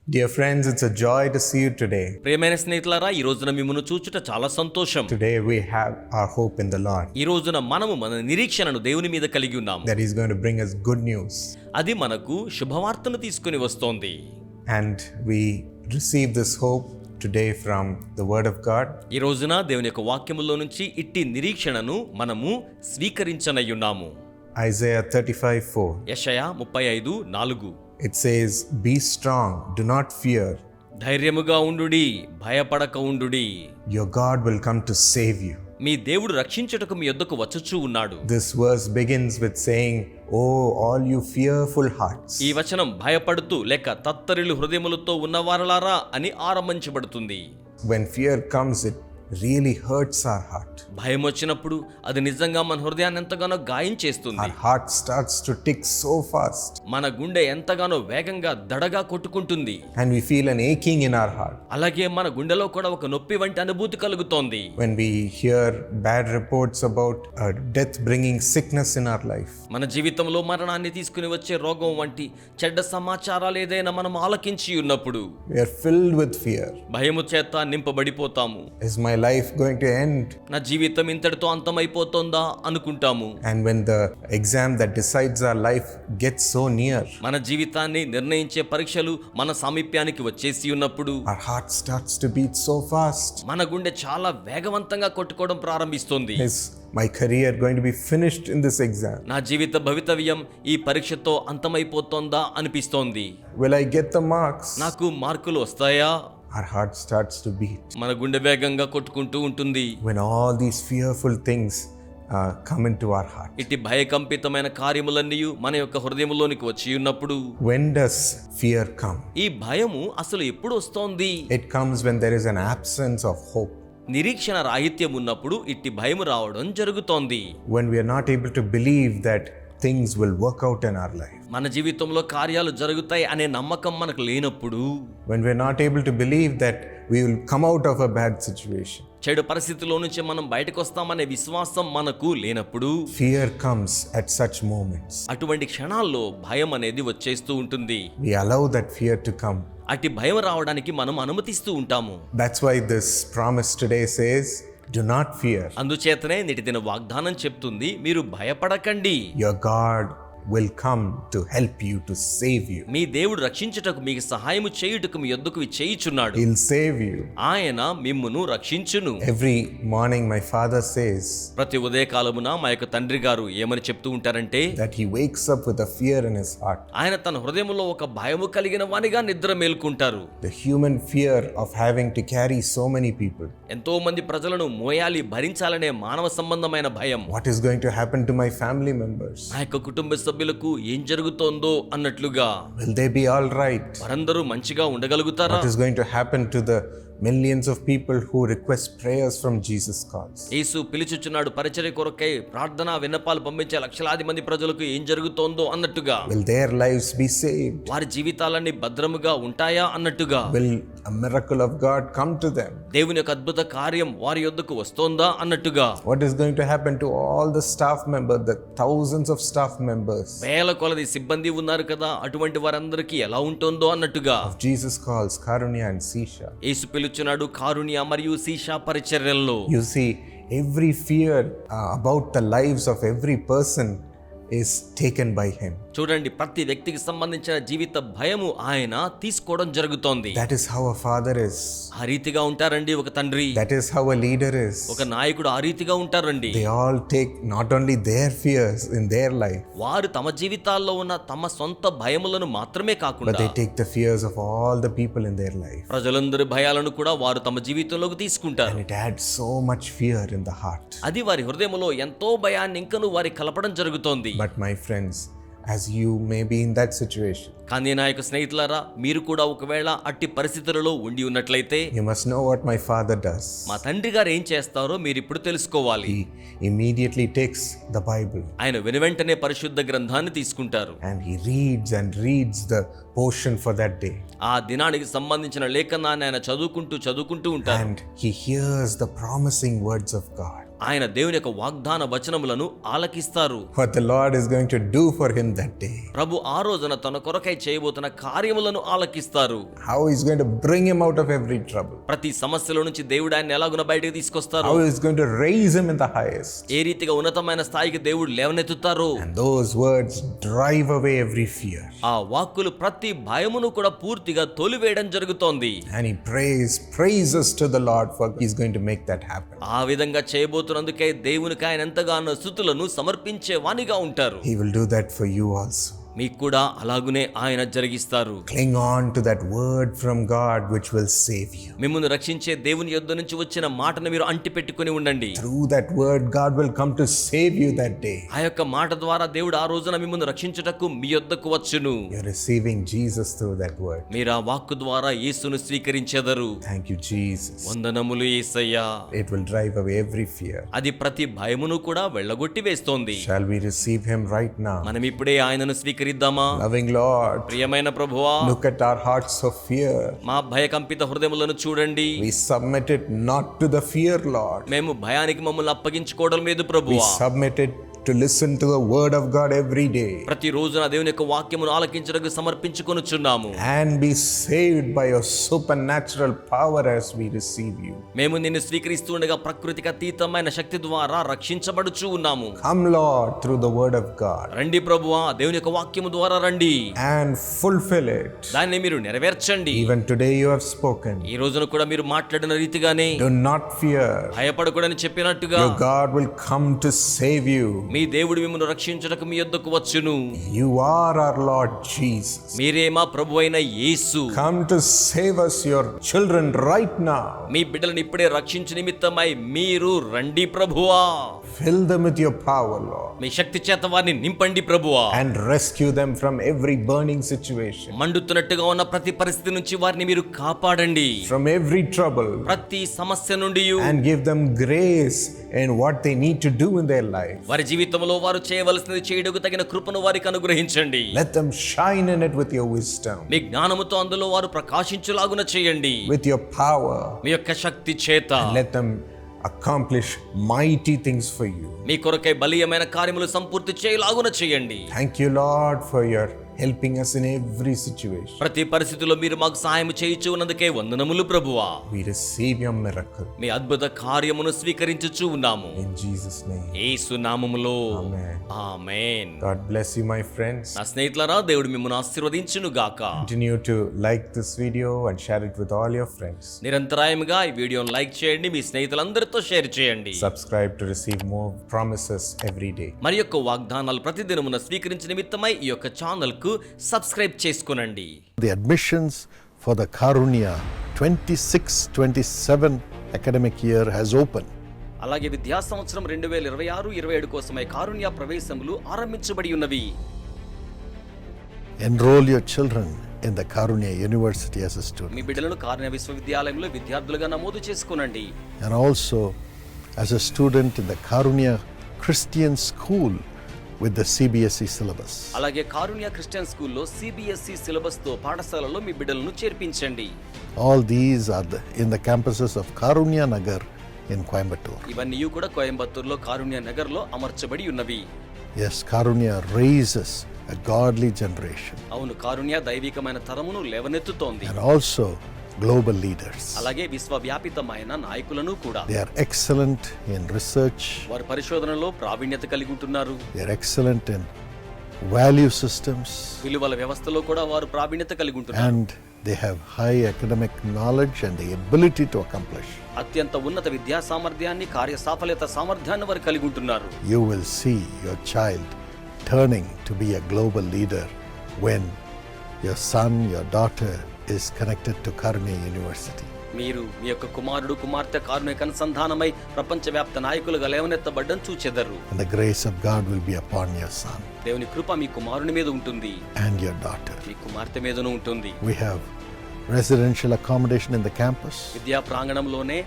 Dear friends, it's a joy to see you today. ప్రియమైన స్నేహితులారా, ఈ రోజున మిమ్మును చూచుట చాలా సంతోషం. Today we have our hope in the Lord. ఈ రోజున మనము మన నిరీక్షణను దేవుని మీద కలిగి ఉన్నాము. That He's going to bring us good news. అది మనకు శుభవార్తను తీసుకొని వస్తోంది. And we receive this hope today from the Word of God. ఈ రోజున దేవుని యొక్క వాక్యములో నుంచి ఇట్టి నిరీక్షణను మనము స్వీకరించనయ్యున్నాము. Isaiah 35:4. యెషయా 35:4. It says, "Be strong, do not fear. ధైర్యముగా ఉండుడి, భయపడక ఉండుడి. Your God will come to save you." మీ దేవుడు రక్షించుటకు మీ యొద్దకు వచ్చుచూ ఉన్నాడు. This verse begins with saying, "Oh, all you fearful hearts." ఈ వచనం భయపడుతూ లేక తత్తరిల్లు హృదయములతో ఉన్నవారలారా అని ఆరంభించబడుతుంది. When fear comes, it really hurts our heart. భయం వచ్చినప్పుడు అది నిజంగా మన హృదయాన్ని ఎంతగానో గాయం చేస్తుంది. Our heart starts to tick so fast. మన గుండె ఎంతగానో వేగంగా దడగా కొట్టుకుంటుంది. And we feel an aching in our heart. అలాగే మన గుండెలో కూడా ఒక నొప్పి వంటి అనుభూతి కలుగుతోంది. When we hear bad reports about a death bringing sickness in our life. మన జీవితంలో మరణాన్ని తీసుకుని వచ్చే రోగం వంటి చెడ్డ సమాచారాలు ఏదైనా మనం ఆలకించి ఉన్నప్పుడు We are filled with fear. భయము చేత నింపబడిపోతాము. Is my life going to end? నా జీవితం ఇంతటితో అంతమైపోతుందా అనుకుంటాము. And when the exam that decides our life gets so near, మన జీవితాన్ని నిర్ణయించే పరీక్షలు మన సామీప్యానికి వచ్చేసి ఉన్నప్పుడు our heart starts to beat so fast. మన గుండె చాలా వేగవంతంగా కొట్టుకోవడం ప్రారంభిస్తుంది. Is my career going to be finished in this exam? నా జీవిత భవితవ్యం ఈ పరీక్షతో అంతమైపోతుందా అనిపిస్తోంది. Will I get the marks? నాకు మార్కులు వస్తాయా? Our heart starts to beat. మన గుండె వేగంగా కొట్టుకుంటూ ఉంటుంది. When all these fearful things come into our heart. ఇట్టి భయకంపితమైన కార్యములన్నీ మన యొక్క హృదయములోనికి వచ్చి ఉన్నప్పుడు When does fear come? ఈ భయము అసలు ఎప్పుడు వస్తోంది? It comes when there is an absence of hope. నిరీక్షణ రాహిత్యం ఉన్నప్పుడు ఇట్టి భయము రావడం జరుగుతోంది. When we are not able to believe that things will work out in our life. మన జీవితంలో కార్యాలు జరుగుతాయి అనే నమ్మకం మనకు లేనప్పుడు, When we are not able to believe that we will come out of a bad situation. చెడు పరిస్థితిలో నుంచి మనం బయటకు వస్తామనే విశ్వాసం మనకు లేనప్పుడు Fear comes at such moments. అటువంటి క్షణాల్లో భయం అనేది వచ్చేస్తూ ఉంటుంది. We allow that fear to come. అట్టి భయం రావడానికి మనం అనుమతిస్తూ ఉంటాము. That's why this promise today says, "Do not fear. అందుచేతనే నేటి దిన వాగ్దానం చెప్తుంది, మీరు భయపడకండి. Your God will come to help you, to save you. మీ దేవుడు రక్షించుటకు మీకు సహాయము చేయుటకు మీ యొద్దకు చేయుచున్నాడు. He'll save you." ఆయన మిమ్మును రక్షించును. Every morning my father says ప్రతి ఉదయకాలమున మా యొక్క తండ్రి గారు ఏమని చెప్తూ ఉంటారంటే, that he wakes up with a fear in his heart. ఆయన తన హృదయంలో ఒక భయము కలిగిన వానిగా నిద్ర మేల్కుంటారు. The human fear of having to carry so many people. ఎంతో మంది ప్రజలను మోయాలి, భరించాలనే మానవ సంబంధమైన భయం. What is going to happen to my family members? నా యొక్క కుటుంబ సభ్యులకు ఏం జరుగుతోందో అన్నట్లుగా, Will they be all right? వారందరూ మంచిగా ఉండగలుగుతారా? What is going to happen to the millions of people who request prayers from Jesus calls? యేసు పిలుచుచున్నాడు పరిచర్య కొరకై ప్రార్థన విన్నపాలు పంపించే లక్షలాది మంది ప్రజలకు ఏం జరుగుతోందో అన్నట్టుగా, Will their lives be saved? వారి జీవితాలన్నీ భద్రముగా ఉంటాయా అన్నట్టుగా, Will a miracle of God come to them? దేవుని యొక్క అద్భుత కార్యం వారి యొద్దకు వస్తోందా అన్నట్టుగా, What is going to happen to all the staff members, the thousands of staff members వేల కొలది సిబ్బంది ఉన్నారు కదా, అటువంటి వారందరికీ ఎలా ఉంటుందో అన్నట్టుగా, of Jesus calls, Karunya and Sisha? యేసు పిలుచున్నాడు కారుణ్య మరియు శీషా పరిచర్యల్లో. You see, every fear about the lives of every person is taken by him. చూడండి, ప్రతి వ్యక్తికి సంబంధించిన జీవిత భయము ఆయన తీసుకోవడం జరుగుతోంది. That is how a father is. ఆ రీతిగా ఉంటారండి ఒక తండ్రి. That is how a leader is. ఒక నాయకుడు ఆ రీతిగా ఉంటారండి. They all take not only their fears in their life, వారు తమ జీవితాల్లో ఉన్న తమ సొంత భయములను మాత్రమే but కాకుండా they take the fears of all the people in their life. ప్రజలందరి భయాలను కూడా వారు తమ జీవితంలోకి తీసుకుంటారు. And it adds so much fear in the heart. అది వారి హృదయములో ఎంతో భయాన్ని ఇంకను వారి కలపడం జరుగుతోంది. But my friends, as you may be in that situation, కానీ నా యొక్క స్నేహితులారా, మీరు కూడా ఒకవేళ అట్టి పరిస్థితులలో ఉండి ఉన్నట్లయితే you must know what my father does. మా తండ్రి గారు ఏం చేస్తారో మీరు ఇప్పుడు తెలుసుకోవాలి. He immediately takes the Bible ఆయన వెనువెంటనే పరిశుద్ధ గ్రంథాన్ని తీసుకుంటారు. and he reads and reads the portion for that day. ఆ దినానికి సంబంధించిన లేఖనాన్ని ఆయన చదువుకుంటూ ఉంటారు. And he hears the promising words of God. ఆయన దేవుని యొక్క వాగ్దాన వచనములను ఆలకిస్తారు. what the Lord is going to do for him that day, ప్రభు ఆ రోజున తన కొరకై చేయబోతున్న కార్యములను ఆలకిస్తారు. how he's going to bring him out of every trouble, ప్రతి సమస్యలో నుంచి దేవుడు ఆయన ఎలాగున బయటకు తీసుకొస్తారు, how he's going to raise him in the highest, ఏ రీతిగా ఉన్నతమైన స్థాయికి దేవుడు లేవనెత్తుతారు. and those words drive away every fear. ఆ వాక్కులు ప్రతి భయమును కూడా పూర్తిగా తొలివేయడం జరుగుతోంది. And he praises to the Lord for he's going to make that happen. ఆ విధంగా చేయబోతున్నందుకే దేవునికి ఆయన ఎంతగానో స్తుతులను సమర్పించే వానిగా ఉంటారు. He will do that for you also. మీకు కూడా అలాగునే ఆయన జరిగిస్తారు. Cling on to that word from God which will save you. మిమ్మును రక్షించే దేవుని యొద్ద నుంచి వచ్చిన మాటను మీరు అంటి పెట్టుకొని ఉండండి. Through that word God will come to save you that day. ఆ యొక్క మాట ద్వారా దేవుడు ఆ రోజున మిమ్మును రక్షించుటకు మీ యొద్దకు వచ్చును. You're receiving Jesus through that word. మీరు ఆ వాక్కు ద్వారా యేసును స్వీకరించెదరు. Thank you, Jesus. వందనములు యేసయ్యా. It will drive away every fear. అది ప్రతి భయమును కూడా వెళ్ళగొట్టి వేస్తోంది. Shall we receive him right now? మనం ఇప్పుడే ఆయనను స్వీకరిద్దామా? Loving Lord, ప్రియమైన ప్రభువా, look at our hearts of fear. మా భయకంపిత హృదయములను చూడండి. We submit it not to the fear, Lord. మేము భయానికి మమ్మల్ని అప్పగించుకోవడం లేదు We ప్రభువా. submit it to listen to the word of God every day ప్రతి రోజున దేవుని యొక్క వాక్యమును ఆలకించుటకు సమర్పించుకొనుచున్నాము. and be saved by your supernatural power as we receive you. మేము నిన్ను స్వీకరిస్తుండగా ప్రకృతికి అతీతమైన శక్తి ద్వారా రక్షించబడుచు ఉన్నాము. Come, Lord, through the word of God రండి ప్రభువా, దేవుని యొక్క వాక్యము ద్వారా రండి, and fulfill it. దాన్ని మీరు నెరవేర్చండి. Even today you have spoken. ఈ రోజున కూడా మీరు మాట్లాడిన రీతిగానే Do not fear. భయపడకూడని చెప్పినట్టుగా Your God will come to save you. మీ దేవుడు మిమ్మల్ని రక్షించుటకు మీ యొద్దకు వచ్చును. You are our Lord Jesus. మీరే మా ప్రభు అయిన యేసు. Come to save us, your children, right now. మీ బిడ్డలను ఇప్పుడే రక్షించు నిమిత్తమై మీరు రండి ప్రభువా. Fill them with your power, Lord, మీ శక్తి చేత వారిని నింపండి ప్రభువా. and rescue them from every burning situation, మండుతున్నట్టుగా ఉన్న ప్రతి పరిస్థితి నుంచి వారిని మీరు కాపాడండి. from every trouble, ప్రతి సమస్య నుండి and give them grace in what they need to do in their life. వారి జీవితంలో వారు చేయవలసినది చేయుటకు తగిన కృపను వారికి అనుగ్రహించండి. Let them shine in it with your wisdom, మీ జ్ఞానముతో అందులో వారు ప్రకాశించులాగున చేయండి. with your power. మీ యొక్క శక్తి చేత Let them accomplish mighty things for you. మీ కొరకై బలీయమైన కార్యములు సంపూర్తి చేయలాగున చేయండి. Thank you, Lord, for your helping us in every situation. ప్రతి పరిస్థితిలో మీరు మాకు సహాయం చేయుచు ఉన్నందుకే వందనములు ప్రభువా. We receive your miracle మీ అద్భుత కార్యమును స్వీకరించుచు ఉన్నాము. in Jesus' name. యేసు నామములో Amen. Amen. God bless you, my friends. నా స్నేహితులారా, దేవుడు మిమ్మల్ని ఆశీర్వదించును గాక. Continue to like this video and share it with all your friends. నిరంతరాయముగా ఈ వీడియోను లైక్ చేయండి, మీ స్నేహితులందరితో షేర్ చేయండి. Subscribe to receive more promises every day. మరి యొక్క వాగ్దానాలు ప్రతిదినమున స్వీకరించిన నిమిత్తమై ఈ యొక్క ఛానల్ కు subscribe చేసుకునండి. The admissions for the Karunya 26-27 academic year has opened. అలాగే విద్యా సంవత్సరం 2026-27 కోసమై కారుణ్య ప్రవేశములు ఆరంభించబడి ఉన్నవి. Enroll your children in the Karunya University as a student, మీ బిడ్డలను కారుణ్య విశ్వవిద్యాలయంలో విద్యార్థులుగా నమోదు చేసుకునండి. and also as a student in the Karunya Christian School with the CBSE syllabus. అలాగే కారుణ్య Christian స్కూల్లో CBSE సిలబస్ తో పాఠశాలలో మీ బిడ్డలను చేర్పించండి. All these are in the campuses of Karunya Nagar in Coimbatore. ఇవన్నీ కూడా కోయంబత్తూరులో కారుణ్య నగర్ లో అమర్చబడి ఉన్నవి. Yes, Karunya raises a godly generation అవును, కారుణ్య దైవికమైన తరమును లేవనెత్తుతోంది. and also global leaders. అలాగే విశ్వవ్యాపితమైన నాయకులను కూడా. They are excellent in research. వారు పరిశోధనలో ప్రావీణ్యత కలిగి ఉంటున్నారు. They are excellent in value systems, విలువల వ్యవస్థలో కూడా వారు ప్రావీణ్యత కలిగి ఉంటున్నారు. and they have high academic knowledge and the ability to accomplish. అత్యంత ఉన్నత విద్యా సామర్థ్యాన్ని, కార్య సాఫల్యత సామర్థ్యాన్ని వారు కలిగి ఉంటున్నారు. You will see your child turning to be a global leader when your son, your daughter is connected to Karunya University. మీరు మీ యొక్క కుమారుడు కుమార్తె కారుణ్యకు అనుసంధానమై ప్రపంచవ్యాప్త నాయకులుగా లేవనెత్తబడ్డం చూచెదరు. And the grace of God will be upon your son దేవుని కృప మీ కుమారుని మీద ఉంటుంది, and your daughter. మీ కుమార్తె మీదను ఉంటుంది. We have residential accommodation in the campus, విద్యా ప్రాంగణంలోనే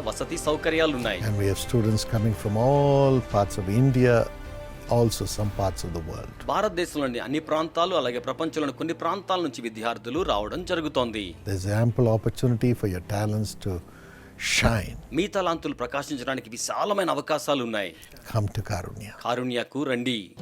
వసతి సౌకర్యాలు ఉన్నాయి. and we have students coming from all parts of India, also some parts of the world. భారతదేశంలోని అన్ని ప్రాంతాలు అలాగే ప్రపంచంలోని కొన్ని ప్రాంతాల నుంచి విద్యార్థులు రావడం జరుగుతోంది. There's ample opportunity for your talents to shine. మీ తలాంతులు ప్రకాశించడానికి విశాలమైన అవకాశాలు ఉన్నాయి. Come to Karunya. కారుణ్యకు రండి.